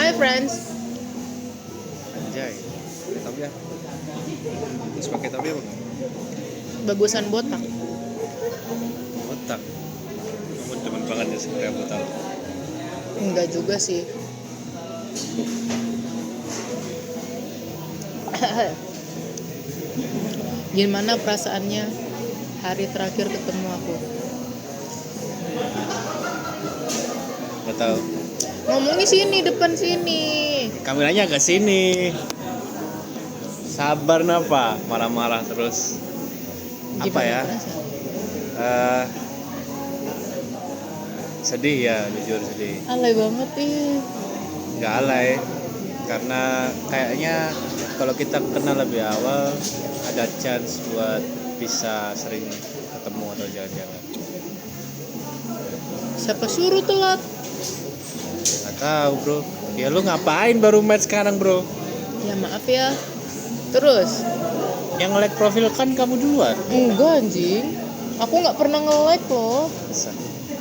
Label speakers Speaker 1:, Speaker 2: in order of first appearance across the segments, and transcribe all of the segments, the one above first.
Speaker 1: Hi friends.
Speaker 2: Anjay, pakai topi ya. Terus pakai topi apa?
Speaker 1: Bagusan botak.
Speaker 2: Botak. Kamu demen banget ya sebenarnya botak.
Speaker 1: Enggak juga sih. Gimana perasaannya hari terakhir ketemu aku?
Speaker 2: Gak tahu.
Speaker 1: Ngomongnya sini, depan sini.
Speaker 2: Kameranya ke sini. Sabar napa? Marah-marah terus. Apa
Speaker 1: Gimana
Speaker 2: ya?
Speaker 1: perasaan?
Speaker 2: Sedih ya, jujur sedih.
Speaker 1: Alay banget ih.
Speaker 2: Gak alay. Karena kayaknya kalau kita kenal lebih awal ada chance buat bisa sering ketemu atau jalan-jalan.
Speaker 1: Siapa suruh telat?
Speaker 2: Gak tahu bro. Ya lu ngapain baru match sekarang bro?
Speaker 1: Ya maaf ya. Terus?
Speaker 2: Yang nge-like profil kan kamu duluan.
Speaker 1: Enggak anjing. Aku nggak pernah nge-like loh.
Speaker 2: Bisa.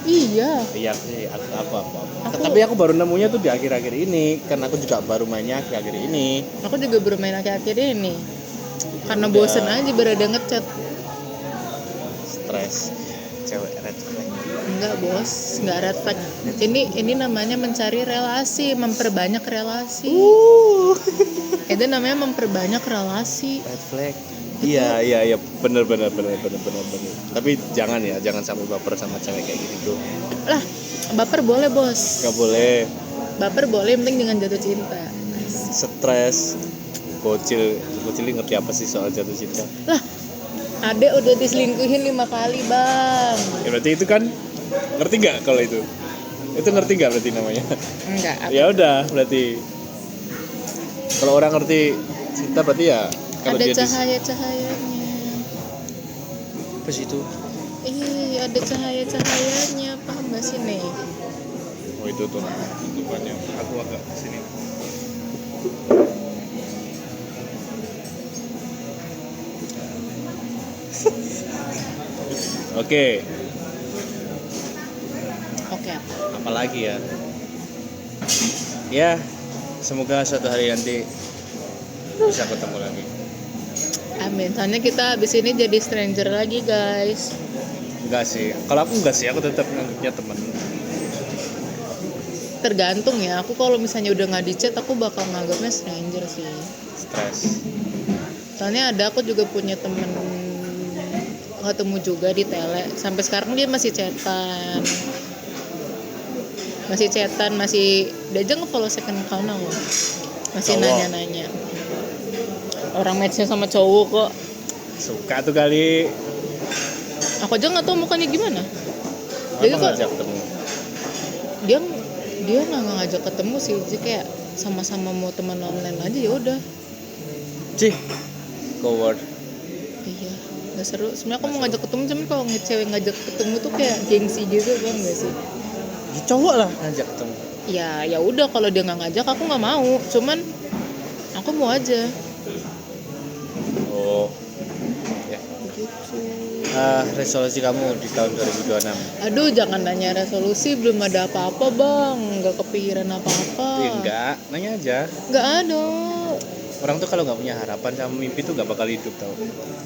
Speaker 1: Iya.
Speaker 2: Iya sih, aku.
Speaker 1: Aku-
Speaker 2: Tapi aku baru nemunya tuh di akhir-akhir ini. Kan aku juga baru mainnya akhir-akhir ini.
Speaker 1: Aku juga bermain akhir-akhir ini. Karena
Speaker 2: Udah.
Speaker 1: bosen aja berada ngechat.
Speaker 2: Stres. Cewek red flag.
Speaker 1: Enggak bos, enggak red flag. Ini namanya mencari relasi, memperbanyak relasi. Itu namanya memperbanyak relasi.
Speaker 2: Red flag. Iya, bener. Tapi jangan sampai baper sama cewek kayak gitu bro.
Speaker 1: Lah, baper boleh bos.
Speaker 2: Gak boleh.
Speaker 1: Baper boleh, yang penting jangan jatuh cinta.
Speaker 2: Stres. Bocil ngerti apa sih soal jatuh cinta?
Speaker 1: Lah, adek udah diselingkuhin 5 kali bang.
Speaker 2: Ya berarti itu kan ngerti nggak kalau itu? Itu ngerti nggak berarti namanya?
Speaker 1: Enggak.
Speaker 2: Ya udah berarti kalau orang ngerti cinta berarti ya kalau
Speaker 1: Ada
Speaker 2: dia
Speaker 1: cahaya-cahayanya.
Speaker 2: apa sih itu?
Speaker 1: Ada cahaya-cahayanya, paham gak sih nih?
Speaker 2: Oh itu tuh tutupannya. Aku agak sini. Oke,
Speaker 1: Oke.
Speaker 2: apalagi ya? Ya, semoga suatu hari nanti bisa ketemu lagi.
Speaker 1: Amin. Soalnya kita abis ini jadi stranger lagi guys.
Speaker 2: Enggak sih, kalau aku enggak sih, aku tetap nganggapnya teman.
Speaker 1: Tergantung ya. Aku kalau misalnya udah nggak di chat, aku bakal nganggapnya stranger sih.
Speaker 2: Stres.
Speaker 1: Soalnya aku juga punya temen ketemu juga di tele. Sampai sekarang dia masih chatan. Masih dia aja nge-follow second account aku. Masih
Speaker 2: Cowok.
Speaker 1: nanya-nanya. Orang matchnya sama cowok kok.
Speaker 2: Suka tuh kali.
Speaker 1: Aku aja nggak tahu mukanya gimana. Jadi
Speaker 2: Apa
Speaker 1: kok
Speaker 2: ngajak ketemu?
Speaker 1: dia nggak ngajak ketemu sih, jadi kayak sama-sama mau teman online aja ya udah.
Speaker 2: Cih, coward.
Speaker 1: Iya, nggak seru. Sebenarnya aku mau ngajak ketemu, cuman kalau cewek ngajak ketemu tuh kayak gengsi gitu, bang nggak sih?
Speaker 2: Ya, cowok lah ngajak ketemu.
Speaker 1: Ya udah kalau dia nggak ngajak aku nggak mau. Cuman aku mau aja.
Speaker 2: Oh, ya.
Speaker 1: Gitu.
Speaker 2: Resolusi kamu di tahun 2026?
Speaker 1: Aduh, jangan nanya resolusi, belum ada apa-apa bang, nggak kepikiran apa-apa.
Speaker 2: Enggak, nanya aja.
Speaker 1: Nggak ada.
Speaker 2: Orang tuh kalau nggak punya harapan sama mimpi tuh nggak bakal hidup tau.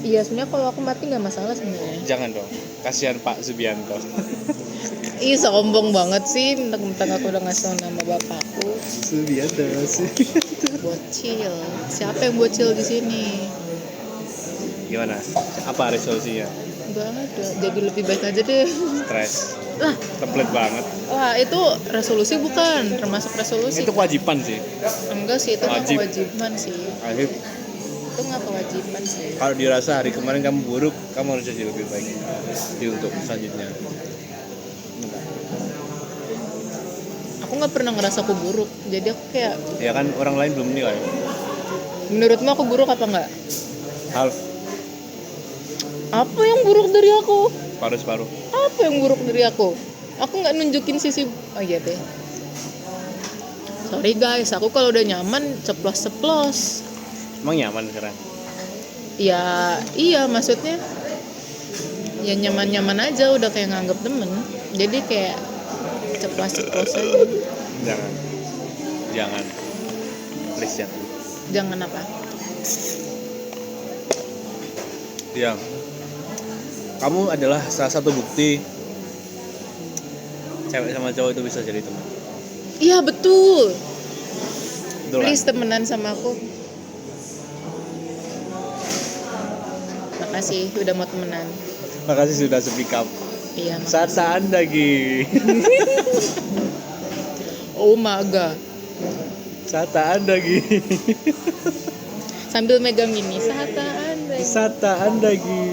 Speaker 1: Iya, sebenarnya kalau aku mati nggak masalah sebenarnya.
Speaker 2: Jangan dong, kasihan Pak Subianto.
Speaker 1: Ih, sombong banget sih, mentang-mentang aku udah ngasih tau nama bapakku.
Speaker 2: Subianto.
Speaker 1: Bocil. Siapa yang bocil di sini?
Speaker 2: Gimana? Apa resolusinya?
Speaker 1: Enggak ada. Jadi lebih baik aja deh.
Speaker 2: Stres.
Speaker 1: Lah,
Speaker 2: Template banget.
Speaker 1: wah itu resolusi bukan, termasuk resolusi.
Speaker 2: Itu kewajiban sih.
Speaker 1: Enggak sih, itu nggak
Speaker 2: Wajib.
Speaker 1: kewajiban sih.
Speaker 2: Akhir
Speaker 1: Itu nggak kewajiban sih.
Speaker 2: kalau dirasa hari kemarin kamu buruk, kamu harus jadi lebih baik di untuk selanjutnya.
Speaker 1: Aku nggak pernah ngerasa aku buruk. Jadi aku kayak,
Speaker 2: Ya kan orang lain belum nilai.
Speaker 1: menurutmu aku buruk apa enggak?
Speaker 2: Half,
Speaker 1: Apa yang buruk dari aku?
Speaker 2: paruh-paruh.
Speaker 1: Apa yang buruk dari aku? Aku nggak nunjukin sisi. Oh iya deh. Sorry guys, aku kalau udah nyaman ceplos-ceplos.
Speaker 2: Emang nyaman sekarang?
Speaker 1: Ya iya, maksudnya ya nyaman-nyaman aja, udah kayak nganggap temen. Jadi kayak ceplos-ceplos aja.
Speaker 2: Jangan. Jangan. Please jangan.
Speaker 1: Jangan apa?
Speaker 2: Yang kamu adalah salah satu bukti cewek sama cowok itu bisa jadi teman.
Speaker 1: Iya betul.
Speaker 2: Betul kan?
Speaker 1: Please temenan sama aku. Makasih udah mau temenan.
Speaker 2: Makasih sudah speak up.
Speaker 1: Iya.
Speaker 2: Saat lagi.
Speaker 1: Oh my god.
Speaker 2: Sataan lagi.
Speaker 1: Sambil megang ini. Sataan.
Speaker 2: Sataan lagi.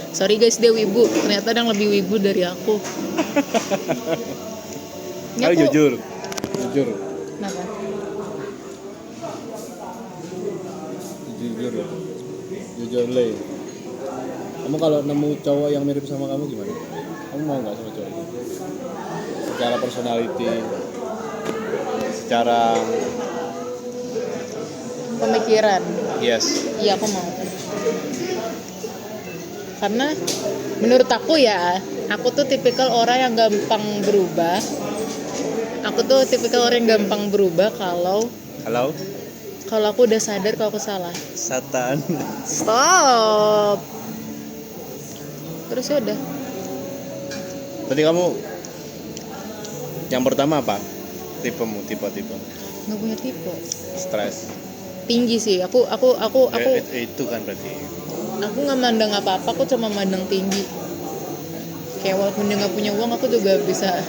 Speaker 1: Sorry guys, dia wibu. Ternyata ada yang lebih wibu dari aku. Ini
Speaker 2: Ayo
Speaker 1: aku-
Speaker 2: jujur.
Speaker 1: Kenapa?
Speaker 2: Jujur Le. Kamu kalau nemu cowok yang mirip sama kamu gimana? Kamu mau nggak sama cowok itu? Secara personality, secara
Speaker 1: Pemikiran.
Speaker 2: yes.
Speaker 1: Iya aku mau. Karena menurut aku ya, aku tuh tipikal orang yang gampang berubah. Aku tuh tipikal orang yang gampang berubah kalau aku udah sadar kalau aku salah.
Speaker 2: Sataan.
Speaker 1: Stop. Terus ya udah.
Speaker 2: Berarti kamu yang pertama apa? Tipe.
Speaker 1: Nggak punya tipe.
Speaker 2: Stres.
Speaker 1: Tinggi sih. Aku
Speaker 2: Itu kan berarti.
Speaker 1: aku nggak mandang apa-apa. Aku cuma mandang tinggi. Kayak walaupun dia nggak punya uang, aku juga bisa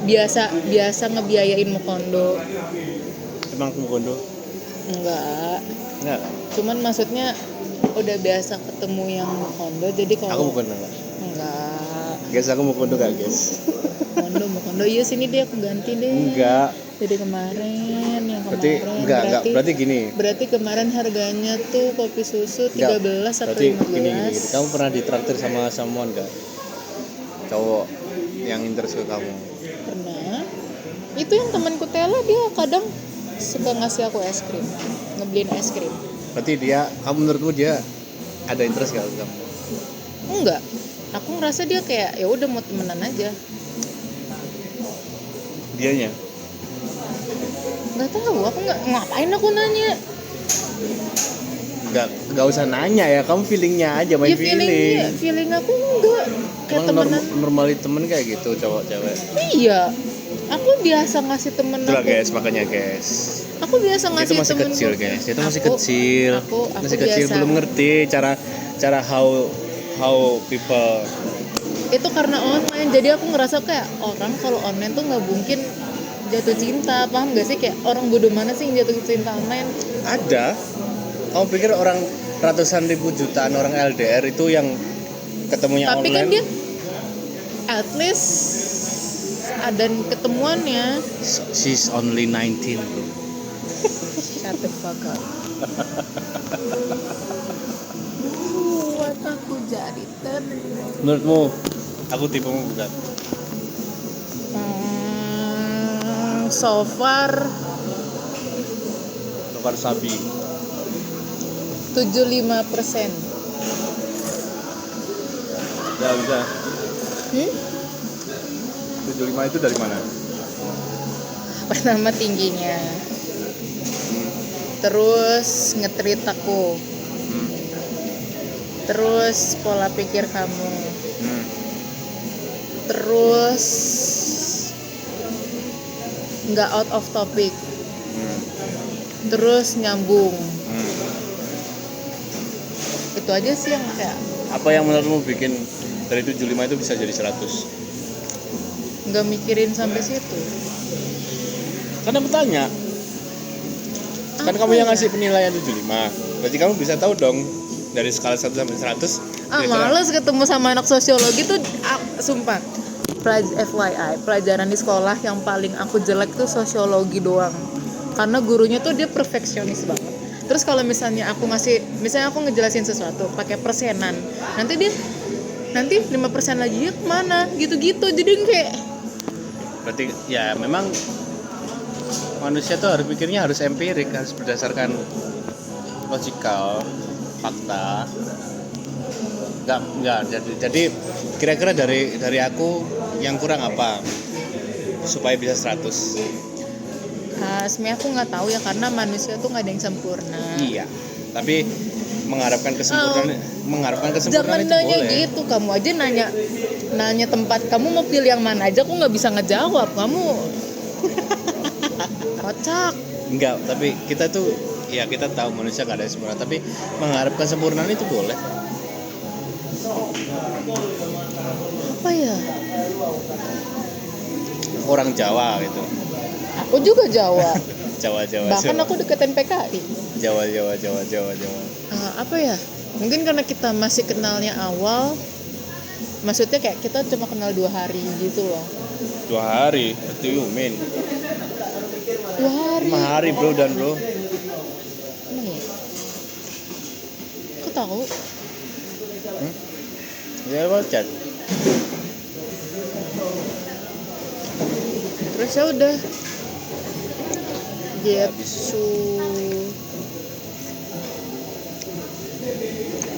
Speaker 1: biasa ngebiayain mau kondo.
Speaker 2: Emang kamu kondo?
Speaker 1: Enggak.
Speaker 2: Enggak.
Speaker 1: Cuman maksudnya udah biasa ketemu yang mau kondo. Jadi
Speaker 2: Aku
Speaker 1: kalau
Speaker 2: mau kondo enggak?
Speaker 1: enggak
Speaker 2: Guys, aku mau kondo enggak, guys?
Speaker 1: mau kondo iya sini dia aku ganti deh.
Speaker 2: Enggak.
Speaker 1: Jadi kemarin
Speaker 2: Berarti gini.
Speaker 1: Berarti kemarin harganya tuh kopi susu 13 atau
Speaker 2: Berarti
Speaker 1: 15.
Speaker 2: gini. Kamu pernah ditraktir sama someone enggak? Cowok yang interest ke kamu.
Speaker 1: Pernah. Itu yang temanku Tela, dia kadang suka ngasih aku es krim, ngebeliin es krim.
Speaker 2: Berarti kamu menurutmu dia ada interest gak ke kamu?
Speaker 1: Enggak. Aku ngerasa dia kayak ya udah mau temenan aja.
Speaker 2: Dianya?
Speaker 1: Nggak tahu, aku ngapain aku nanya.
Speaker 2: Enggak usah nanya ya, kamu feelingnya aja, main
Speaker 1: Ya feeling aku enggak kayak
Speaker 2: Emang
Speaker 1: temenan.
Speaker 2: normali temen kayak gitu cowok cewek.
Speaker 1: Iya. Aku biasa ngasih temen
Speaker 2: Itulah
Speaker 1: aku.
Speaker 2: guys, makanya guys.
Speaker 1: Aku biasa
Speaker 2: Itu
Speaker 1: ngasih
Speaker 2: masih
Speaker 1: temenku.
Speaker 2: kecil guys. Itu masih
Speaker 1: Aku-
Speaker 2: kecil.
Speaker 1: aku
Speaker 2: Masih kecil
Speaker 1: biasa.
Speaker 2: belum ngerti cara how people.
Speaker 1: Itu karena online, jadi aku ngerasa kayak orang kalau online tuh nggak mungkin jatuh cinta, paham gak sih? Kayak orang bodoh mana sih yang jatuh cinta online?
Speaker 2: Ada. Kamu pikir orang ratusan ribu jutaan orang LDR itu yang ketemunya
Speaker 1: Tapi
Speaker 2: online?
Speaker 1: kan dia at least ada ketemuannya.
Speaker 2: She's only 19.
Speaker 1: Shut the fuck up. Buat aku jadi tenang.
Speaker 2: Menurutmu aku tipemu bukan?
Speaker 1: So far
Speaker 2: Tukar sabi.
Speaker 1: 75%.
Speaker 2: Ya bisa. 75 itu dari mana?
Speaker 1: Pertama tingginya. Terus nge-treat aku. Terus pola pikir kamu. Terus nggak out of topic. Terus nyambung. Itu aja sih yang kayak
Speaker 2: Apa yang menurutmu bikin dari 75 itu bisa jadi 100?
Speaker 1: nggak mikirin sampai situ.
Speaker 2: Karena bertanya. Kan kamu yang ngasih penilaian 75. Berarti kamu bisa tahu dong dari skala 1 sampai 100.
Speaker 1: Males ketemu sama anak sosiologi tuh, sumpah. FYI, pelajaran di sekolah yang paling aku jelek tuh sosiologi doang. Karena gurunya tuh dia perfeksionis banget. Terus kalau misalnya aku ngejelasin sesuatu pakai persenan, nanti 5% lagi dia kemana? Gitu-gitu. Jadi kayak
Speaker 2: Berarti ya memang manusia tuh harus pikirnya harus empirik, harus berdasarkan logikal, fakta. Enggak. Jadi kira-kira dari aku yang kurang apa supaya bisa 100?
Speaker 1: Sebenarnya aku nggak tahu ya, karena manusia tuh nggak ada yang sempurna.
Speaker 2: Iya, tapi mengharapkan kesempurnaan itu
Speaker 1: Jangan nanya
Speaker 2: boleh.
Speaker 1: gitu, kamu aja nanya tempat kamu mau pilih yang mana aja, aku nggak bisa ngejawab, kamu kocak.
Speaker 2: Enggak, tapi kita tuh ya kita tahu manusia nggak ada yang sempurna, tapi mengharapkan kesempurnaan itu boleh.
Speaker 1: Apa ya?
Speaker 2: Orang Jawa gitu.
Speaker 1: Aku juga Jawa.
Speaker 2: Jawa
Speaker 1: Bahkan aku deketin PKI.
Speaker 2: Jawa.
Speaker 1: Apa ya? Mungkin karena kita masih kenalnya awal, maksudnya kayak kita cuma kenal 2 hari gitu loh.
Speaker 2: 2 hari, what do you mean?
Speaker 1: 2 hari.
Speaker 2: 5 hari bro dan bro.
Speaker 1: Nih. Aku tahu.
Speaker 2: Ya wajar.
Speaker 1: Terus ya udah.
Speaker 2: Habis.
Speaker 1: Gitu.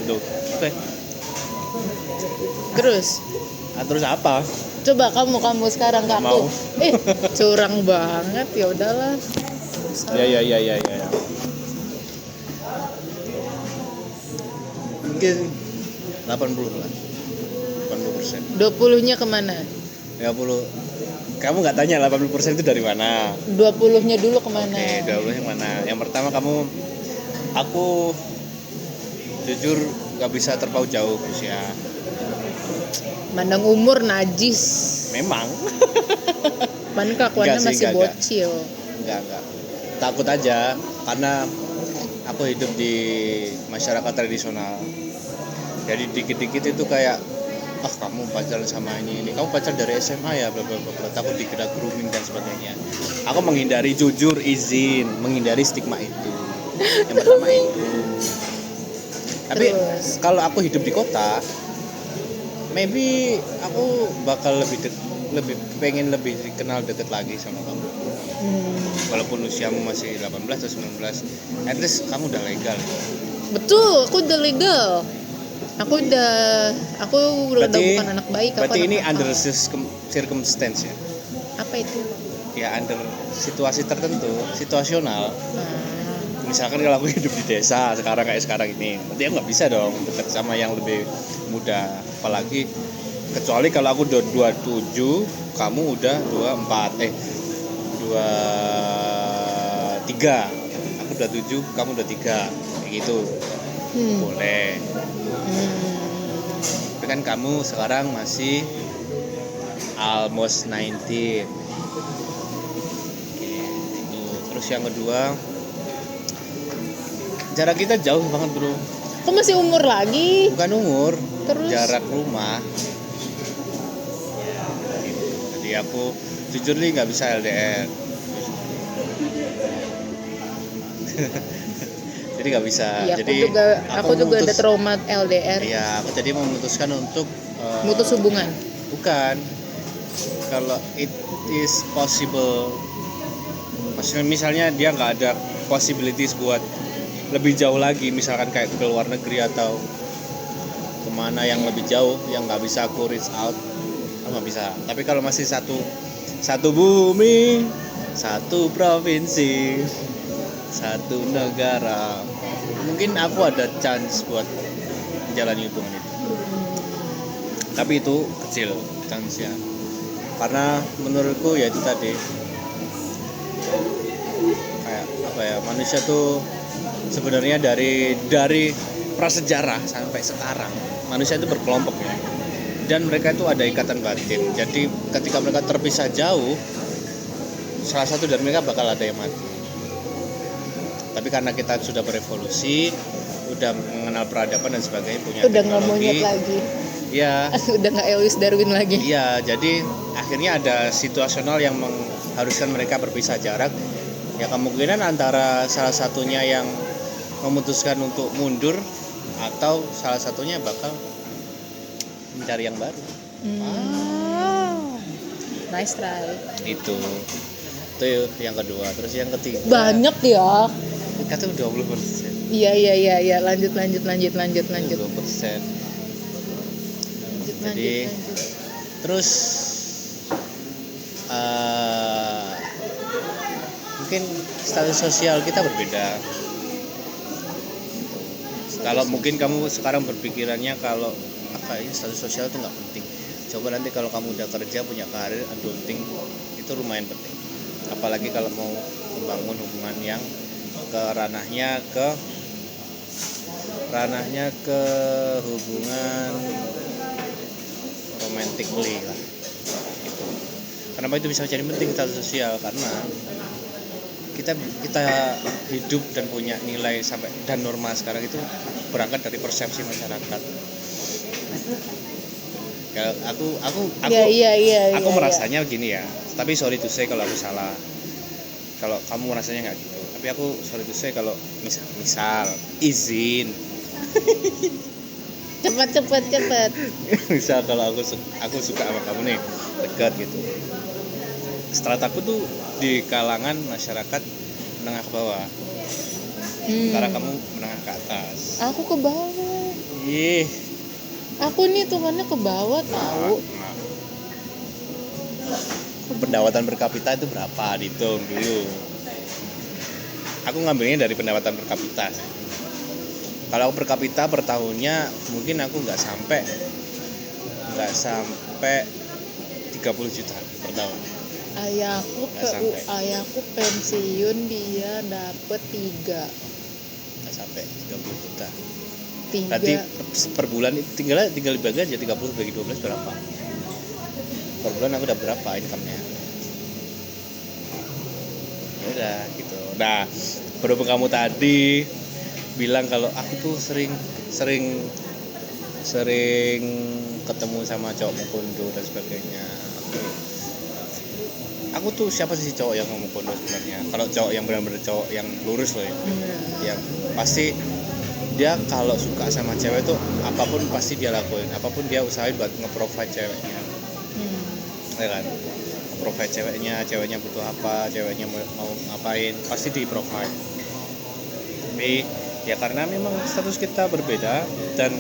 Speaker 2: Tuh, oke.
Speaker 1: Terus
Speaker 2: Terus apa?
Speaker 1: coba kamu sekarang ke aku.
Speaker 2: Mau.
Speaker 1: Curang banget, ya udahlah.
Speaker 2: Ya. Mungkin 80 lah. 80%.
Speaker 1: 20-nya kemana?
Speaker 2: 30. Kamu nggak tanya 80% itu dari mana?
Speaker 1: 20-nya dulu kemana?
Speaker 2: Oke, 20 yang mana? Yang pertama aku jujur nggak bisa terpaut jauh usia.
Speaker 1: Mandang umur najis.
Speaker 2: Memang.
Speaker 1: Padahal kelakuannya
Speaker 2: Enggak sih,
Speaker 1: masih
Speaker 2: enggak.
Speaker 1: bocil.
Speaker 2: Enggak. Takut aja karena aku hidup di masyarakat tradisional. Jadi dikit-dikit itu kayak kamu pacaran sama ini, kamu pacar dari SMA ya, bla bla bla, takut dikira grooming dan sebagainya. Aku menghindari, jujur izin, menghindari stigma itu. Yang pertama itu. Tapi
Speaker 1: Terus?
Speaker 2: kalau aku hidup di kota, maybe aku bakal lebih pengen lebih dikenal deket lagi sama kamu. Walaupun usiamu masih 18 atau 19, at least kamu udah legal.
Speaker 1: Betul, aku udah legal. Aku udah bukan anak baik.
Speaker 2: Berarti ini
Speaker 1: anak
Speaker 2: under
Speaker 1: nakal.
Speaker 2: circumstance ya?
Speaker 1: Apa itu?
Speaker 2: Ya under situasi tertentu, situasional.
Speaker 1: Ah,
Speaker 2: Misalkan kalau aku hidup di desa kayak sekarang ini, berarti aku nggak bisa dong deket sama yang lebih muda. Apalagi kecuali kalau aku udah 27, kamu udah 23. Aku udah 7, kamu udah 3, kayak gitu. Boleh. Tapi kan kamu sekarang masih almost 19. Oke, itu. Terus yang kedua, jarak kita jauh banget bro.
Speaker 1: Kok masih umur lagi?
Speaker 2: Bukan umur,
Speaker 1: Terus?
Speaker 2: jarak rumah. Jadi aku jujur nih nggak bisa LDR. Jadi nggak bisa.
Speaker 1: Iya,
Speaker 2: Jadi
Speaker 1: aku juga ada trauma LDR.
Speaker 2: Iya, aku jadi memutuskan untuk
Speaker 1: Mutus hubungan.
Speaker 2: bukan. Kalau it is possible, maksudnya misalnya dia nggak ada possibilities buat lebih jauh lagi, misalkan kayak ke luar negeri atau kemana yang lebih jauh yang nggak bisa aku reach out, aku nggak bisa. Tapi kalau masih satu bumi, satu provinsi, satu negara, mungkin aku ada chance buat menjalani hubungan itu. Tapi itu kecil chance-nya, karena menurutku ya itu tadi, kayak apa ya, manusia tuh sebenarnya dari prasejarah sampai sekarang manusia itu berkelompok ya, dan mereka itu ada ikatan batin. Jadi ketika mereka terpisah jauh, salah satu dari mereka bakal ada yang mati. Tapi karena kita sudah berevolusi, udah mengenal peradaban dan sebagainya, punya
Speaker 1: Udah nggak
Speaker 2: teknologi,
Speaker 1: monyet lagi.
Speaker 2: ya
Speaker 1: Udah nggak Elvis Darwin lagi.
Speaker 2: iya, jadi akhirnya ada situasional yang mengharuskan mereka berpisah jarak. Ya kemungkinan antara salah satunya yang memutuskan untuk mundur, atau salah satunya bakal mencari yang baru.
Speaker 1: Nice try.
Speaker 2: Itu yang kedua. Terus yang ketiga,
Speaker 1: Banyak ya.
Speaker 2: kata 20%.
Speaker 1: Iya. Lanjut.
Speaker 2: 20%. Jadi terus mungkin status sosial kita berbeda. Kalau mungkin kamu sekarang berpikirannya kalau kayaknya status sosial itu nggak penting. Coba nanti kalau kamu udah kerja punya karir adulting itu lumayan penting. Apalagi kalau mau membangun hubungan yang ranahnya ke hubungan romantically lah. Gitu. Kenapa itu bisa jadi penting status sosial? Karena kita hidup dan punya nilai sampai dan norma sekarang itu berangkat dari persepsi masyarakat. Kalau aku
Speaker 1: Iya.
Speaker 2: merasanya gini ya, tapi sorry to say kalau aku salah. Kalau kamu merasanya nggak gitu, tapi aku sorry to say kalau misal izin.
Speaker 1: Cepet.
Speaker 2: Misal kalau aku suka sama kamu nih, dekat gitu. Strataku tuh di kalangan masyarakat menengah ke bawah. Sementara kamu menengah ke atas.
Speaker 1: Aku ke bawah.
Speaker 2: Ih,
Speaker 1: Aku nih tuhannya ke bawah tahu.
Speaker 2: pendapatan per kapita itu berapa? Dihitung dulu. Aku ngambilnya dari pendapatan per kapita. Kalau per kapita per tahunnya mungkin aku nggak sampai 30 juta per tahun.
Speaker 1: Ayahku pensiun dia dapet 3.
Speaker 2: Nggak sampai 30 juta.
Speaker 1: 3.
Speaker 2: Berarti per bulan tinggal dibagi aja 30 bagi 12 berapa? Per bulan aku dapat berapa income-nya? Ya udah gitu. Nah, berhubung kamu tadi bilang kalau aku tuh sering ketemu sama cowok mukondo dan sebagainya. Aku tuh siapa sih cowok yang ngomong kondo sebenarnya? Kalau cowok yang benar-benar cowok yang lurus loh ya. Yang pasti dia kalau suka sama cewek tuh apapun pasti dia lakuin, apapun dia usahain buat nge-provide ceweknya. Ya kan? Provide ceweknya butuh apa, ceweknya mau ngapain, pasti di-provide. Tapi ya karena memang status kita berbeda dan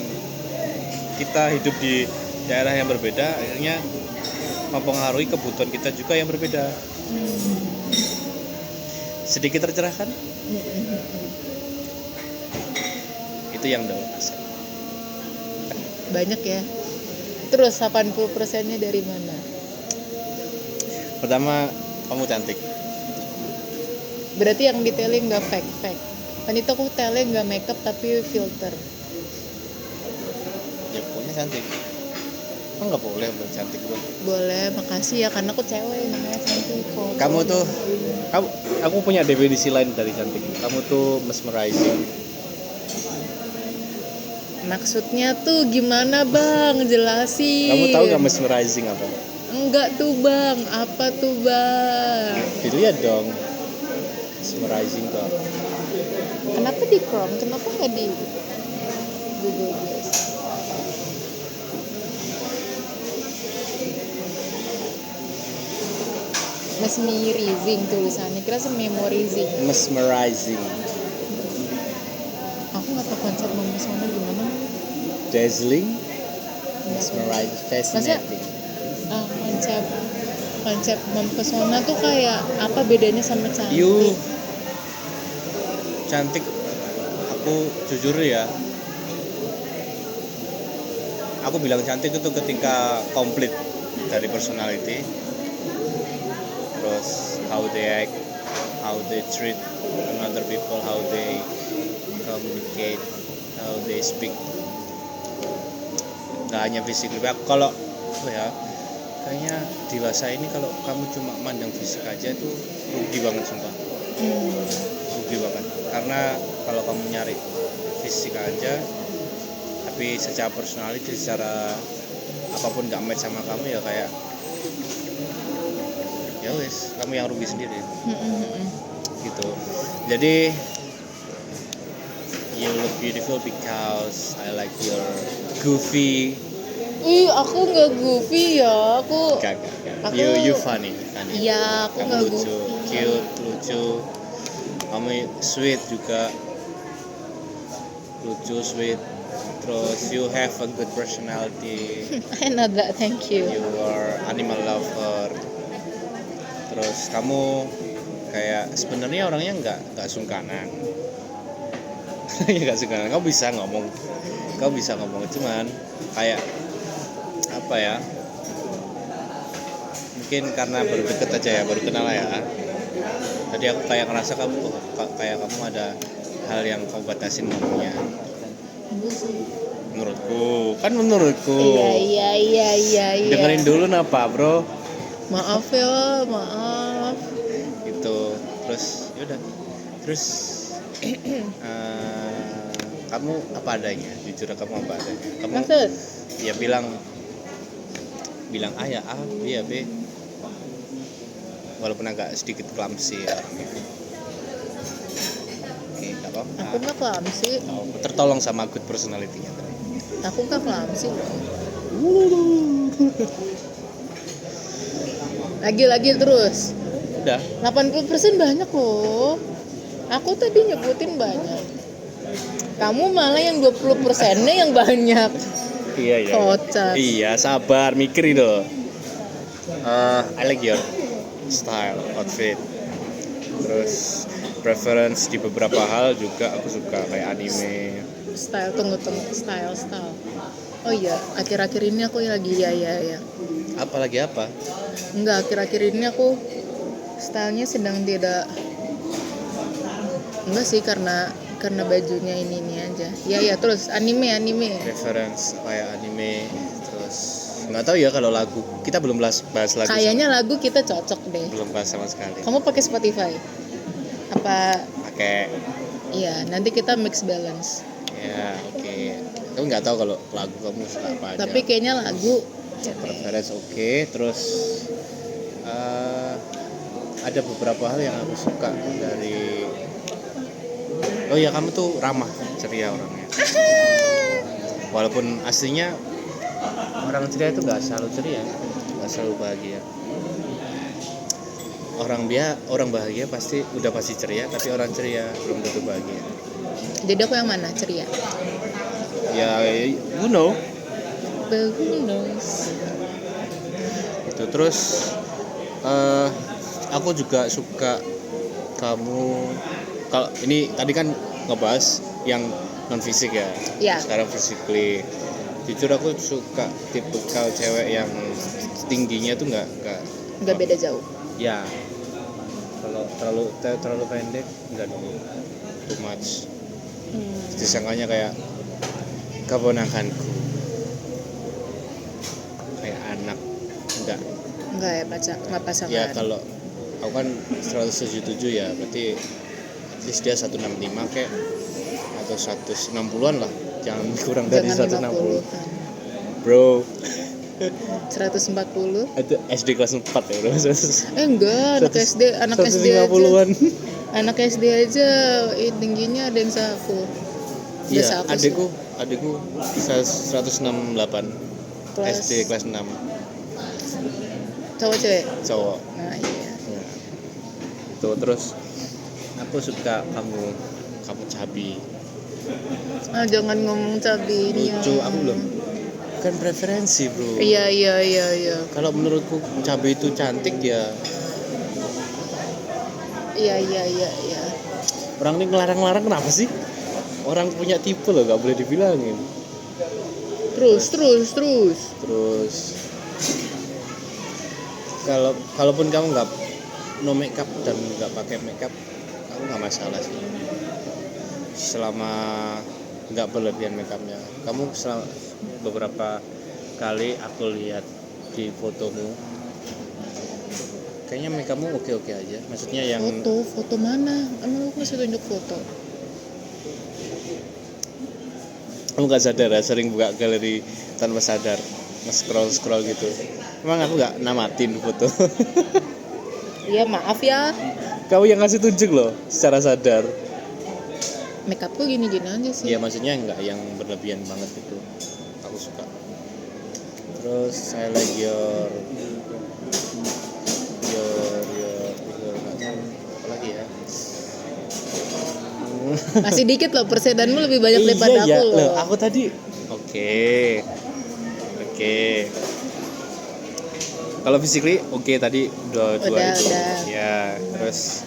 Speaker 2: kita hidup di daerah yang berbeda, akhirnya mempengaruhi kebutuhan kita juga yang berbeda. Sedikit tercerahkan? Itu yang dalam asal.
Speaker 1: Banyak ya. Terus 80%-nya dari mana?
Speaker 2: Pertama, kamu cantik.
Speaker 1: Berarti yang detailing nggak fake. Kan itu aku detailing nggak makeup tapi filter.
Speaker 2: Ya pokoknya cantik. Kan nggak boleh belum cantik bro.
Speaker 1: Boleh, makasih ya karena aku cewek namanya cantik kok.
Speaker 2: Aku punya definisi lain dari cantik. Kamu tuh mesmerizing.
Speaker 1: Maksudnya tuh gimana bang? Jelasin.
Speaker 2: Kamu tahu nggak mesmerizing apa?
Speaker 1: Enggak tuh bang, apa tuh bang?
Speaker 2: Dilihat dong. Mesmerizing tuh apa?
Speaker 1: Kenapa di Chrome? Kenapa nggak di Google guys? Mesmerizing tulisannya, kira memorizing.
Speaker 2: Mesmerizing.
Speaker 1: Aku nggak tahu konsep memesona gimana.
Speaker 2: Dazzling. Mesmerizing. Fascinating.
Speaker 1: Konsep mempesona tuh kayak apa bedanya sama cantik?
Speaker 2: Cantik. Aku jujur ya. Aku bilang cantik itu ketika komplit dari personality. Terus how they act, how they treat another people, how they communicate, how they speak. Gak hanya fisik, kalau kayaknya dewasa ini kalau kamu cuma mandang fisik aja itu rugi banget sumpah. Rugi banget. Karena kalau kamu nyari fisik aja, tapi secara personality, secara apapun gak match sama kamu ya kayak ya wes, kamu yang rugi sendiri. Gitu. Jadi you look beautiful because I like your goofy.
Speaker 1: Aku nggak goofy ya, aku.
Speaker 2: Gak. You funny.
Speaker 1: Iya, aku nggak
Speaker 2: lucu,
Speaker 1: goofy.
Speaker 2: cute, lucu. Kamu sweet juga. Lucu, sweet. Terus you have a good personality.
Speaker 1: I know that, thank you.
Speaker 2: You are animal lover. Terus kamu kayak sebenarnya orangnya nggak sungkanan. Ya nggak sungkanan. Kau bisa ngomong cuman kayak apa ya? Mungkin karena baru deket aja ya, baru kenal ya. Tadi aku kayak ngerasa kayak kamu ada hal yang kau batasin ngomongnya. Menurutku.
Speaker 1: Iya.
Speaker 2: Dengerin dulu napa, bro?
Speaker 1: Maaf ya, maaf.
Speaker 2: Itu yaudah. Terus kamu apa adanya, jujur kamu apa adanya. Kamu
Speaker 1: Maksud?
Speaker 2: ya bilang A ya A, B ya B. Walaupun agak sedikit clumsy ya orangnya. Oke, gak apa-apa.
Speaker 1: Aku nggak clumsy.
Speaker 2: Oh, tertolong sama good personality-nya tadi.
Speaker 1: Aku nggak clumsy loh. Lagi terus.
Speaker 2: Udah.
Speaker 1: 80% banyak loh. Aku tadi nyebutin banyak. Kamu malah yang 20%-nya yang banyak.
Speaker 2: Iya.
Speaker 1: Kocak.
Speaker 2: Iya, sabar, mikir itu. I like your style, outfit. Terus preference di beberapa hal juga aku suka, kayak anime.
Speaker 1: Style, tunggu, style. Oh iya, akhir-akhir ini aku lagi ya.
Speaker 2: Apalagi apa?
Speaker 1: Enggak, akhir-akhir ini aku stylenya sedang tidak. Enggak sih, karena bajunya ini aja. Ya, terus anime.
Speaker 2: Preference kayak anime. Terus nggak tahu ya kalau lagu. Kita belum bahas lagu.
Speaker 1: Kayaknya lagu kita cocok deh.
Speaker 2: Belum bahas sama sekali.
Speaker 1: Kamu pakai Spotify? Apa?
Speaker 2: Pakai.
Speaker 1: Iya, nanti kita mix balance.
Speaker 2: Ya, oke. Kamu nggak tahu kalau lagu kamu suka apa aja.
Speaker 1: Tapi kayaknya lagu
Speaker 2: Preference oke. Terus ada beberapa hal yang aku suka dari. Oh ya, kamu tuh ramah, ceria orangnya. Walaupun aslinya orang ceria itu nggak selalu ceria, nggak selalu bahagia. Orang bahagia pasti ceria, tapi orang ceria belum tentu bahagia.
Speaker 1: Jadi aku yang mana? Ceria?
Speaker 2: Ya, you know.
Speaker 1: But who knows?
Speaker 2: Itu terus aku juga suka kamu. Kalau ini tadi kan ngebahas yang non fisik ya.
Speaker 1: Ya.
Speaker 2: Sekarang physically. Jujur aku suka tipikal cewek yang tingginya tuh nggak
Speaker 1: Beda jauh.
Speaker 2: ya. Kalau terlalu pendek enggak dong. Too much. Disangkanya kayak keponakanku. Kayak anak.
Speaker 1: Enggak ya, nggak pasangan.
Speaker 2: Ya kalau aku kan 177 ya, berarti at least dia 165 kayak atau 160-an lah. Jangan kurang dari 160. Bro.
Speaker 1: 140.
Speaker 2: Itu SD kelas 4 ya, bro.
Speaker 1: Enggak, anak SD aja.
Speaker 2: 150-an.
Speaker 1: Anak SD aja tingginya ada yang saku.
Speaker 2: Iya, adikku 168. SD kelas 6.
Speaker 1: Cowok cewek?
Speaker 2: Cowok.
Speaker 1: Nah, iya.
Speaker 2: Tuh, terus aku suka kamu cabi.
Speaker 1: Jangan ngomong cabi ini.
Speaker 2: Lucu, aku belum. Kan preferensi, bro.
Speaker 1: Iya.
Speaker 2: Kalau menurutku cabi itu cantik ya.
Speaker 1: Iya.
Speaker 2: Orang ini ngelarang-larang kenapa sih? Orang punya tipe loh, gak boleh dibilangin.
Speaker 1: Terus.
Speaker 2: Kalaupun kamu nggak no makeup dan nggak pakai makeup, aku nggak masalah sih. Selama nggak berlebihan makeupnya. Kamu beberapa kali aku lihat di fotomu, kayaknya makeupmu oke aja. Maksudnya yang
Speaker 1: foto mana? Emang aku masih tunjuk foto?
Speaker 2: kamu nggak sadar ya, sering buka galeri tanpa sadar, nge-scroll gitu. Emang aku nggak namatin foto.
Speaker 1: Iya, maaf ya.
Speaker 2: Kamu yang ngasih tunjuk loh secara sadar.
Speaker 1: Makeupku gini-gini aja sih.
Speaker 2: Iya, maksudnya nggak yang berlebihan banget gitu. Aku suka. Terus saya like your apa lagi ya?
Speaker 1: Masih dikit loh, persenanmu lebih banyak daripada
Speaker 2: iya,
Speaker 1: aku loh.
Speaker 2: Aku tadi Oke. Kalau physically tadi udah.
Speaker 1: Udah.
Speaker 2: Ya, terus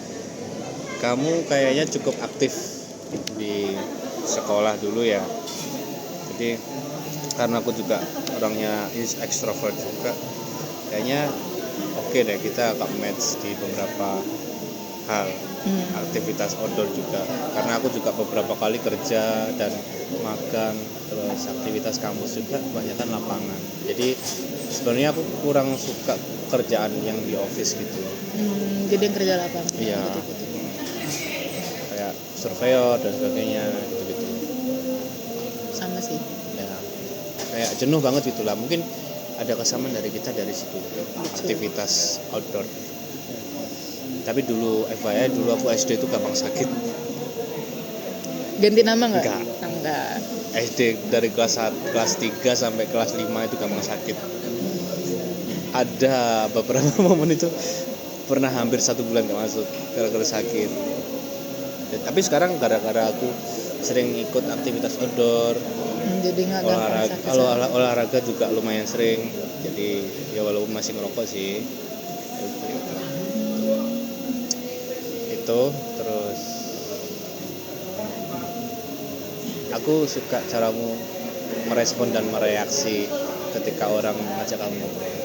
Speaker 2: kamu kayaknya cukup aktif di sekolah dulu ya. Jadi karena aku juga orangnya extrovert juga, kayaknya oke deh kita agak match di beberapa hal. Aktivitas outdoor juga, karena aku juga beberapa kali kerja dan magang, terus aktivitas kampus juga kebanyakan lapangan. Jadi sebenarnya aku kurang suka kerjaan yang di office gitu.
Speaker 1: Jadi yang kerja lapangan.
Speaker 2: Iya.
Speaker 1: Gitu-gitu.
Speaker 2: Kayak surveyor dan sebagainya gitu-gitu.
Speaker 1: Sama sih.
Speaker 2: Ya, kayak jenuh banget gitulah. Mungkin ada kesamaan dari kita dari situ. Aktivitas outdoor. Tapi dulu FYI, dulu aku SD itu gampang sakit.
Speaker 1: Ganti nama nggak?
Speaker 2: Enggak.
Speaker 1: Enggak.
Speaker 2: SD dari kelas 3 sampai kelas 5 itu gampang sakit. Ada beberapa momen itu pernah hampir 1 bulan gak masuk gara-gara sakit. Tapi sekarang gara-gara aku sering ikut aktivitas outdoor,
Speaker 1: Jadi nggak gampang sakit.
Speaker 2: olahraga juga lumayan sering. Jadi ya walaupun masih ngerokok sih. Itu terus aku suka caramu merespon dan mereaksi ketika orang ngajak kamu ngobrol.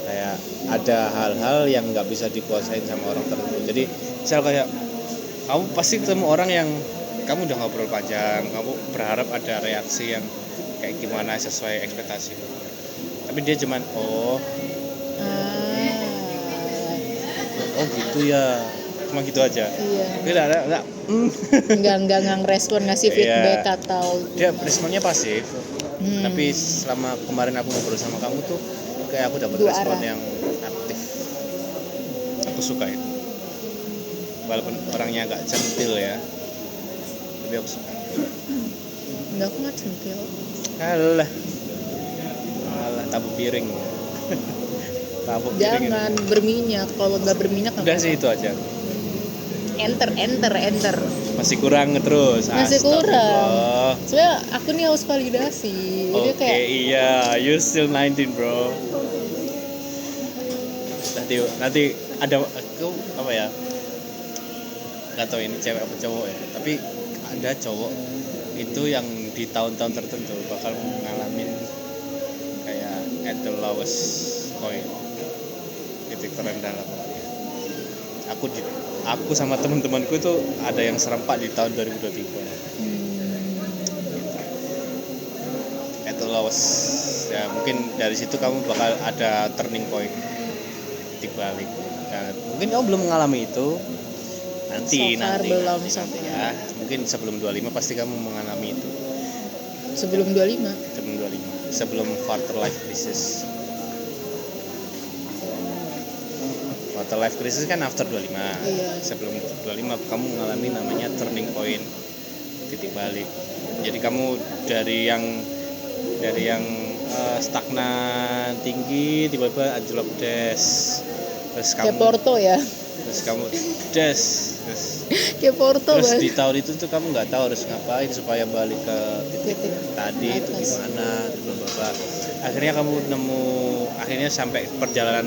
Speaker 2: Kayak ada hal-hal yang nggak bisa dikuasain sama orang tertentu. Jadi misal kayak kamu pasti ketemu orang yang kamu udah ngobrol panjang, kamu berharap ada reaksi yang kayak gimana sesuai ekspektasi. Tapi dia cuman oh gitu ya, cuma gitu aja.
Speaker 1: Iya.
Speaker 2: Enggak.
Speaker 1: Enggak ngerespon, ngasih feedback atau
Speaker 2: Dia responnya pasif. Tapi selama kemarin aku ngobrol sama kamu tuh kayak aku dapat respon yang aktif. Aku suka itu. Walaupun orangnya agak centil ya, tapi aku suka.
Speaker 1: Enggak, aku nggak centil.
Speaker 2: Alah, tabu piring. Tabu piring.
Speaker 1: Jangan berminyak, kalau nggak berminyak
Speaker 2: Udah sih itu aja.
Speaker 1: Enter.
Speaker 2: Masih kurang terus.
Speaker 1: Masih kurang. Soalnya aku nih harus validasi. Jadi kayak
Speaker 2: Iya, you still 19 bro. Nanti ada aku apa ya? Gak tahu ini cewek apa cowok ya. Tapi ada cowok itu yang di tahun-tahun tertentu bakal ngalamin kayak at the lowest point, titik terendah lah. Aku sama teman-temanku itu ada yang serempak di tahun 2023. At the lowest. Ya mungkin dari situ kamu bakal ada turning point, titik balik. Ya, mungkin kamu belum mengalami itu. Nanti
Speaker 1: belum
Speaker 2: ya. Mungkin sebelum 25 pasti kamu mengalami itu.
Speaker 1: Sebelum 25.
Speaker 2: Sebelum quarter life crisis. Quarter life crisis kan after 25.
Speaker 1: Iya.
Speaker 2: Sebelum 25 kamu mengalami namanya turning point, titik balik. Jadi kamu dari yang stagnan tinggi tiba-tiba anjlok des. Terus kamu
Speaker 1: kayak Porto ya.
Speaker 2: Terus kamu des.
Speaker 1: Kayak Porto
Speaker 2: Terus
Speaker 1: kan.
Speaker 2: di tahun itu tuh kamu nggak tahu harus ngapain supaya balik ke titik tadi itu gimana. Akhirnya sampai perjalanan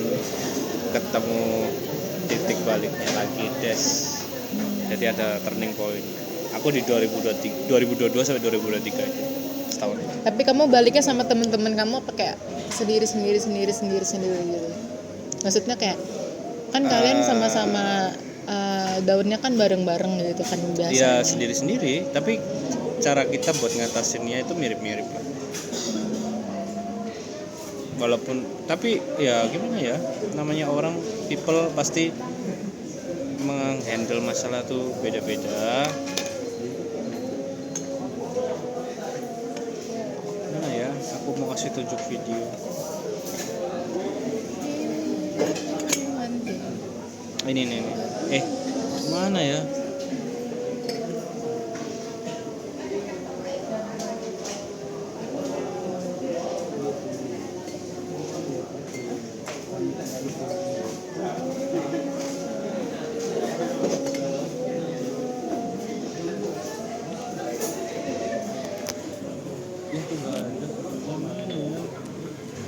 Speaker 2: ketemu titik baliknya lagi des. Jadi ada turning point. Aku di 2022 sampai 2023 itu setahun itu.
Speaker 1: Tapi kamu baliknya sama teman-teman kamu apa kayak sendiri gitu? Maksudnya kayak kan kalian sama-sama daunnya kan bareng-bareng gitu kan biasanya.
Speaker 2: Iya sendiri-sendiri, tapi cara kita buat ngatasinnya itu mirip-mirip lah. Walaupun tapi ya gimana ya, namanya orang people pasti menghandle masalah tuh beda-beda. Mana ya, aku mau kasih tunjuk video. Ini. Mana ya?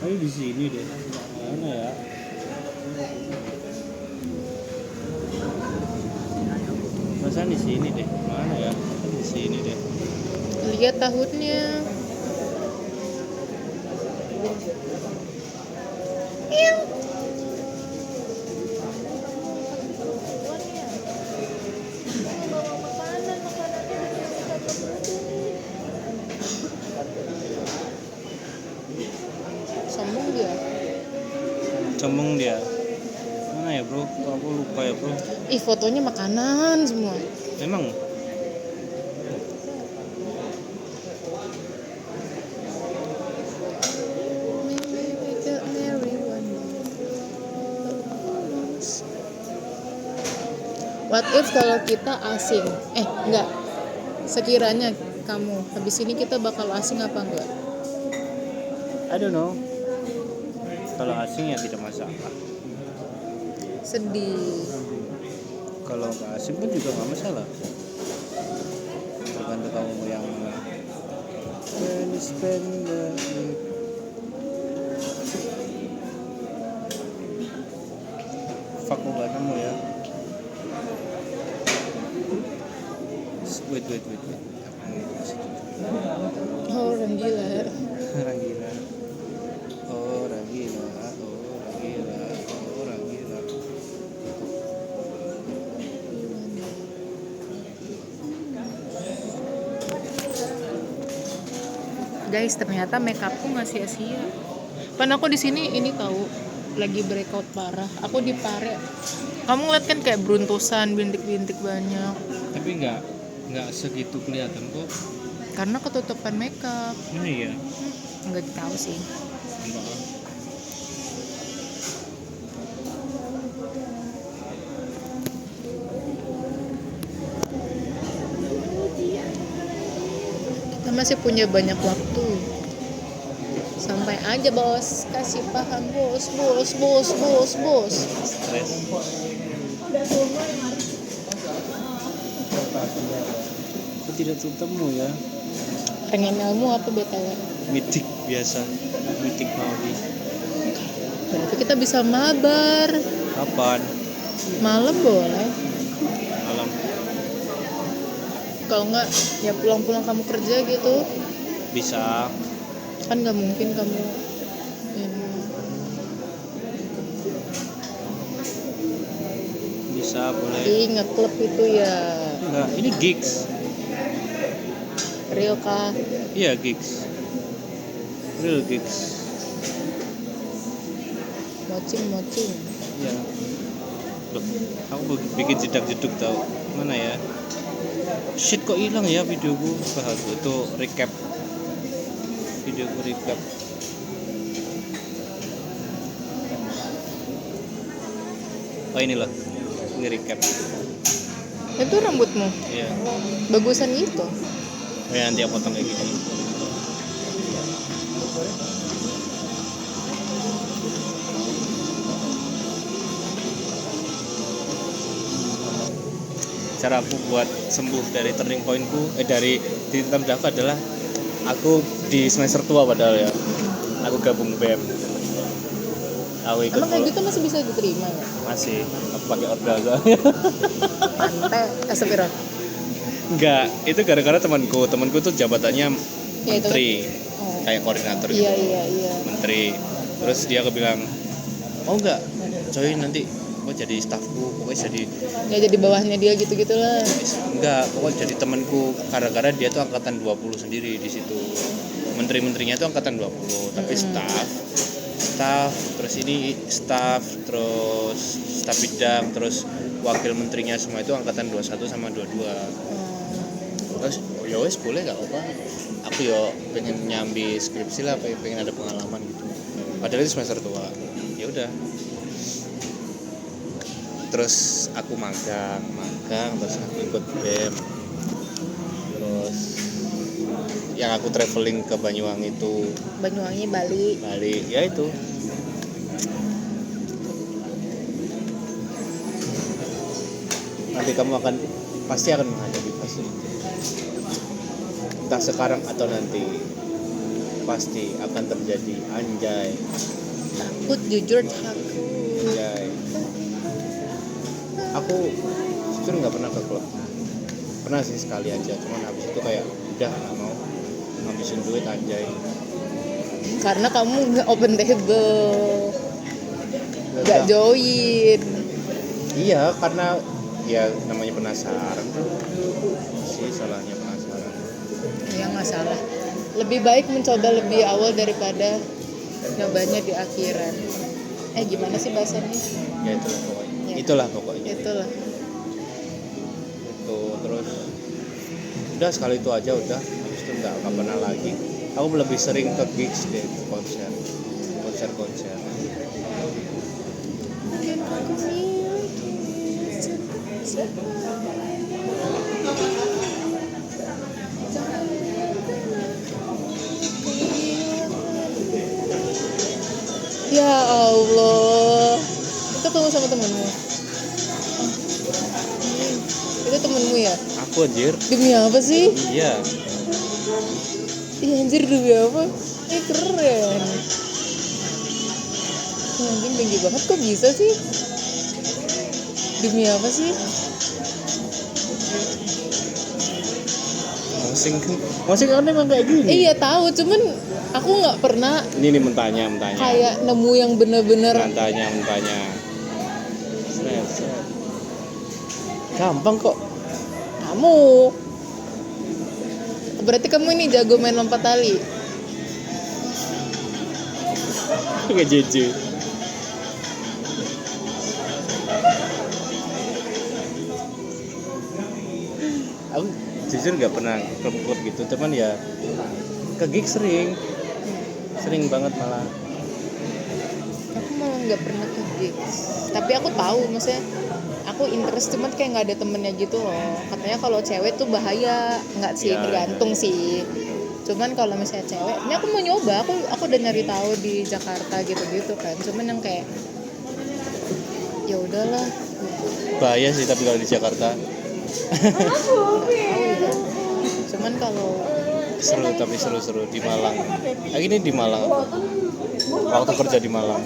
Speaker 2: Ayo di sini deh. Mana ya? Perasaan di sini deh. Mana ya? Di sini deh.
Speaker 1: Lihat tahunnya. Iu. Sombong dia.
Speaker 2: Sombong dia. Mana ya bro? Aku lupa ya bro.
Speaker 1: Ih, fotonya makanan semua.
Speaker 2: Memang
Speaker 1: What if kalau kita asing? Enggak. Sekiranya kamu habis ini kita bakal asing apa enggak?
Speaker 2: I don't know. Kalau asing ya tidak masalah.
Speaker 1: Sedih.
Speaker 2: Kalau nggak asing pun juga nggak masalah. Tergantung kamu mau yang mana. When you spend the night. Fuck, kok nggak nemu ya? Wait.
Speaker 1: Oh, orang gila.
Speaker 2: Orang gila. Orang gila. Orang gila. Orang gila.
Speaker 1: Guys, ternyata makeupku nggak sia-sia. Kan aku di sini ini tahu lagi breakout parah. Aku di pare. Kamu ngeliat kan kayak beruntusan, bintik-bintik banyak.
Speaker 2: Tapi nggak segitu kelihatan kok.
Speaker 1: Karena ketutupan makeup.
Speaker 2: Nah iya.
Speaker 1: Nggak tahu sih.
Speaker 2: Enggak.
Speaker 1: Kita masih punya banyak waktu. Santai aja bos, kasih paham bos.
Speaker 2: Stres. Aku tidak ketemu ya.
Speaker 1: Pengen ilmu apa BTW?
Speaker 2: Mitik biasa. Mitik Maudi.
Speaker 1: Berarti kita bisa mabar.
Speaker 2: Kapan?
Speaker 1: Malam boleh.
Speaker 2: Malam.
Speaker 1: Kalau enggak ya pulang-pulang kamu kerja gitu.
Speaker 2: Bisa.
Speaker 1: Kan nggak mungkin kamu ini.
Speaker 2: Bisa boleh.
Speaker 1: Ingat klub itu ya
Speaker 2: Enggak, ini gigs.
Speaker 1: real kah?
Speaker 2: Iya gigs. Real gigs.
Speaker 1: Mocing.
Speaker 2: Iya. Loh, aku bikin jedak-jeduk tau. Mana ya? Shit, kok hilang ya videoku? Bahas itu recap. Videoku recap. Oh ini loh. Ini recap.
Speaker 1: Itu rambutmu
Speaker 2: Iya.
Speaker 1: bagusan gitu.
Speaker 2: Oh ya, nanti aku potong kayak gini. Cara aku buat sembuh dari turning pointku, dari titik terendahku adalah aku di semester tua padahal ya. Aku gabung BEM. Aku ikut
Speaker 1: Emang kayak gitu masih bisa diterima ya?
Speaker 2: masih aku pakai ordaga.
Speaker 1: Pantai, astagfirullah.
Speaker 2: Enggak, itu gara-gara temanku tuh jabatannya
Speaker 1: Ya, itu
Speaker 2: menteri,
Speaker 1: Oh.
Speaker 2: kayak koordinator gitu.
Speaker 1: Iya.
Speaker 2: Menteri. Terus dia bilang, "Oh enggak, coy nanti kok jadi stafku, pokoknya jadi
Speaker 1: Ya jadi bawahnya dia gitu-gitulah.
Speaker 2: enggak, pokoknya jadi temanku gara-gara dia tuh angkatan 20 sendiri di situ. Menteri-menterinya tuh angkatan 20, tapi staff, terus ini staff, terus staf bidang, terus wakil menterinya semua itu angkatan 21 sama 22. Terus ya wes boleh nggak apa-apa. Aku yo pengen nyambi skripsi lah, pengen ada pengalaman gitu. Padahal itu semester tua. Ya udah. Terus aku magang, terus aku ikut BEM. Terus yang aku traveling ke Banyuwangi itu
Speaker 1: Banyuwangi, Bali.
Speaker 2: ya itu. Nanti kamu pasti akan menghadapi fase itu. Entah sekarang atau nanti pasti akan terjadi. Anjay.
Speaker 1: Takut jujur takut.
Speaker 2: Anjay. Aku jujur nggak pernah ke klub. pernah sih sekali aja, cuman habis itu kayak udah nggak mau ngabisin duit anjay.
Speaker 1: Karena kamu nggak open table, nggak
Speaker 2: Udah.
Speaker 1: join.
Speaker 2: Iya, karena ya namanya penasaran tuh sih, salahnya penasaran.
Speaker 1: Ya nggak salah. Lebih baik mencoba lebih awal daripada nyobanya di akhiran. Gimana sih bahasanya?
Speaker 2: Ya itulah pokoknya.
Speaker 1: Ya.
Speaker 2: Itulah pokoknya.
Speaker 1: Itulah.
Speaker 2: Itu terus udah sekali itu aja udah, habis itu nggak pernah lagi. Aku lebih sering ke gigs deh, konser.
Speaker 1: Ya Allah, itu ketemu sama temenmu? Itu temenmu ya?
Speaker 2: Aku anjir.
Speaker 1: Demi apa sih?
Speaker 2: Iya.
Speaker 1: Iya anjir, demi apa? Keren. Anjing tinggi banget, kok bisa sih? Demi apa sih?
Speaker 2: Masing kan emang kayak gini.
Speaker 1: Iya tahu, cuman aku nggak pernah
Speaker 2: Ini mentanya.
Speaker 1: kayak nemu yang bener-bener.
Speaker 2: Mentanya. Set. Gampang kok.
Speaker 1: Kamu berarti kamu ini jago main lompat tali.
Speaker 2: Kayak JJ. Aku jujur nggak pernah klub gitu, cuman ya ke gig sering banget malah.
Speaker 1: Aku malah nggak pernah ke gigs, tapi aku tahu, maksudnya aku interest, cuman kayak nggak ada temennya gitu loh. Katanya kalau cewek tuh bahaya, nggak sih,
Speaker 2: Ya,
Speaker 1: tergantung sih. Cuman kalau misalnya cewek, ini aku mau nyoba, aku udah nyari tahu di Jakarta gitu kan. Cuman yang kayak ya udahlah.
Speaker 2: Bahaya sih tapi kalau di Jakarta.
Speaker 1: Tahu ya. Cuman kalau
Speaker 2: seru di Malang. Ini di Malang. Waktu kerja di Malang.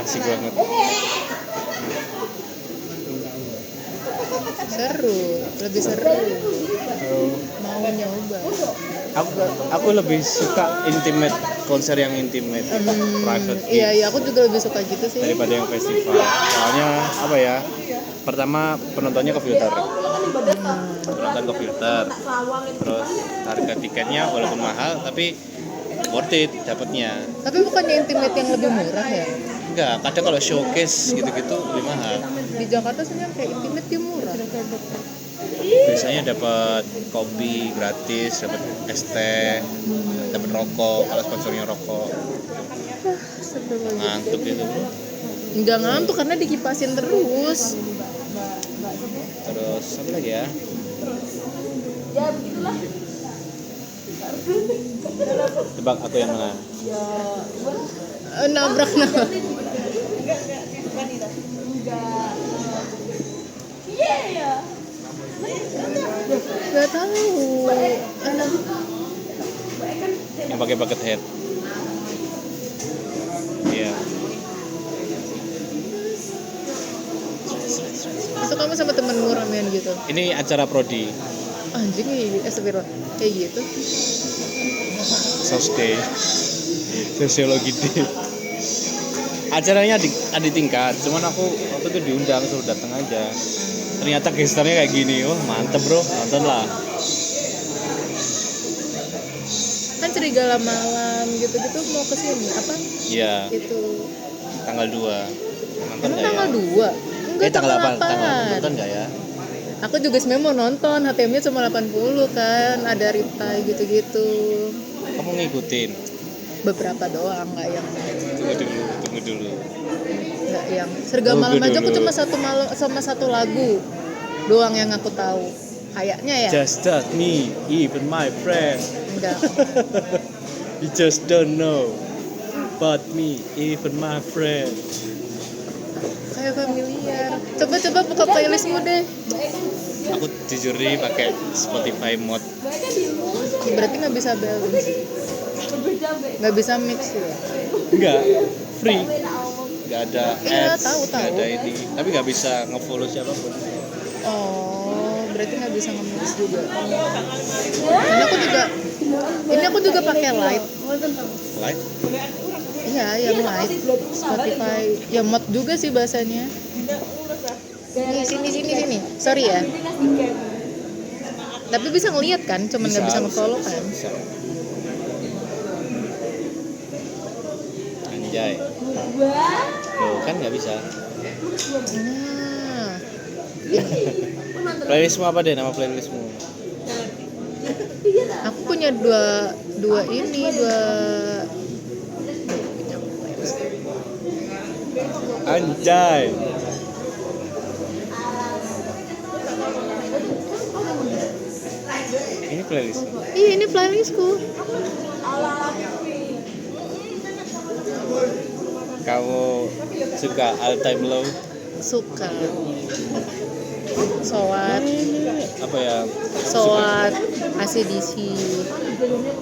Speaker 2: Asik banget.
Speaker 1: lebih seru mau nyoba.
Speaker 2: Aku lebih suka intimate, konser yang intimate, private gigs,
Speaker 1: Iya aku juga lebih suka gitu sih
Speaker 2: daripada yang festival. Soalnya apa ya? Pertama penontonnya ke filter. Penonton ke filter. Terus harga tiketnya walaupun mahal tapi worth it dapatnya.
Speaker 1: tapi bukannya intimate yang lebih murah ya?
Speaker 2: Enggak, kadang kalau showcase gitu-gitu lebih mahal.
Speaker 1: Di Jakarta sebenarnya kayak intimate dia murah.
Speaker 2: Biasanya dapat kopi gratis, dapat es teh, dapat rokok kalau sponsornya rokok. Ngantuk gitu.
Speaker 1: Nggak ngantuk karena dikipasin terus.
Speaker 2: Terus apa lagi ya?
Speaker 3: Ya begitulah.
Speaker 2: Tebak aku yang mana?
Speaker 1: Nabrak.
Speaker 3: Iya ya.
Speaker 1: Nggak tahu.
Speaker 2: Yang pakai bucket hat. Iya.
Speaker 1: Itu kamu sama temenmu ramean gitu?
Speaker 2: Ini acara prodi.
Speaker 1: Anjing astagfirullah. Kayak gitu.
Speaker 2: Sosday. Sosiologi D. Acaranya di tingkat, cuman aku waktu itu diundang suruh datang aja. Ternyata gesternya kayak gini, oh mantep bro, nonton lah.
Speaker 1: Kan Serigala Malam gitu-gitu mau ke sini apa?
Speaker 2: Iya,
Speaker 1: Itu.
Speaker 2: tanggal 2. Nonton
Speaker 1: Emang
Speaker 2: nggak
Speaker 1: tanggal
Speaker 2: ya?
Speaker 1: 2? Enggak,
Speaker 2: Tanggal 8.
Speaker 1: 8.
Speaker 2: Nonton nggak ya?
Speaker 1: Aku juga sebenarnya mau nonton, HTM-nya cuma 80 kan, ada reply gitu-gitu.
Speaker 2: Kamu ngikutin?
Speaker 1: Beberapa doang, nggak yang
Speaker 2: Tunggu dulu.
Speaker 1: nggak yang Serigala Malam
Speaker 2: Tunggu
Speaker 1: aja aku
Speaker 2: dulu.
Speaker 1: cuma satu malam sama satu lagu doang yang aku tahu. Kayaknya ya.
Speaker 2: Just that me, even my friend.
Speaker 1: Enggak.
Speaker 2: You just don't know. But me, even my friend.
Speaker 1: Kayak familiar. Coba buka playlistmu deh.
Speaker 2: Aku jujur nih pakai Spotify mod.
Speaker 1: Berarti nggak bisa balance, nggak bisa mix ya.
Speaker 2: Enggak, free. Enggak ada
Speaker 1: Iya,
Speaker 2: ads,
Speaker 1: tahu.
Speaker 2: enggak ada ini. Tapi enggak bisa nge-follow siapapun.
Speaker 1: Oh, berarti nggak bisa nge-mix juga. Ini aku juga pakai Lite.
Speaker 2: Like?
Speaker 1: Iya, yang Lite. Spotify, ya mod juga sih bahasanya. Sini. Sorry ya. Tapi bisa ngeliat kan, cuman nggak bisa nge-follow kan.
Speaker 2: Bisa. Anjay. Loh, kan nggak bisa.
Speaker 1: Nah,
Speaker 2: Playlistmu apa deh, nama playlistmu?
Speaker 1: aku punya dua
Speaker 2: Anjay. Ini playlist.
Speaker 1: Iya, ini playlistku.
Speaker 2: Kamu suka All Time Low?
Speaker 1: Suka. Sowat,
Speaker 2: Apa ya?
Speaker 1: ACDC,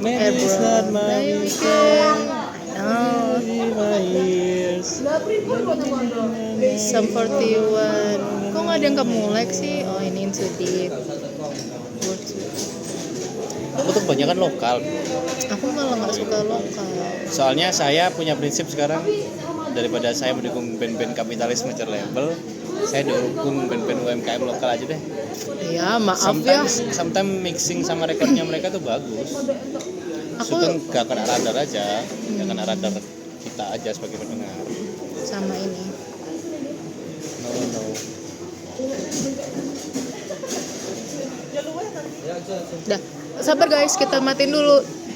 Speaker 2: Maybe it's not my
Speaker 1: Weekend, oh,
Speaker 2: my ears.
Speaker 1: Sum 41. Kok nggak ada yang kamu like sih? Oh, ini Into Deep.
Speaker 2: Aku tuh kebanyakan lokal.
Speaker 1: Aku malah nggak suka lokal.
Speaker 2: Soalnya saya punya prinsip sekarang, daripada saya mendukung band-band kapitalis major label, saya dukung band-band UMKM lokal aja deh.
Speaker 1: Ya maaf ya.
Speaker 2: Sometimes mixing sama rekornya mereka tuh bagus.
Speaker 1: Aku
Speaker 2: Itu gak kena radar aja, gak kena radar kita aja sebagai pendengar.
Speaker 1: sama ini.
Speaker 2: No.
Speaker 1: Dah, sabar guys, kita matiin dulu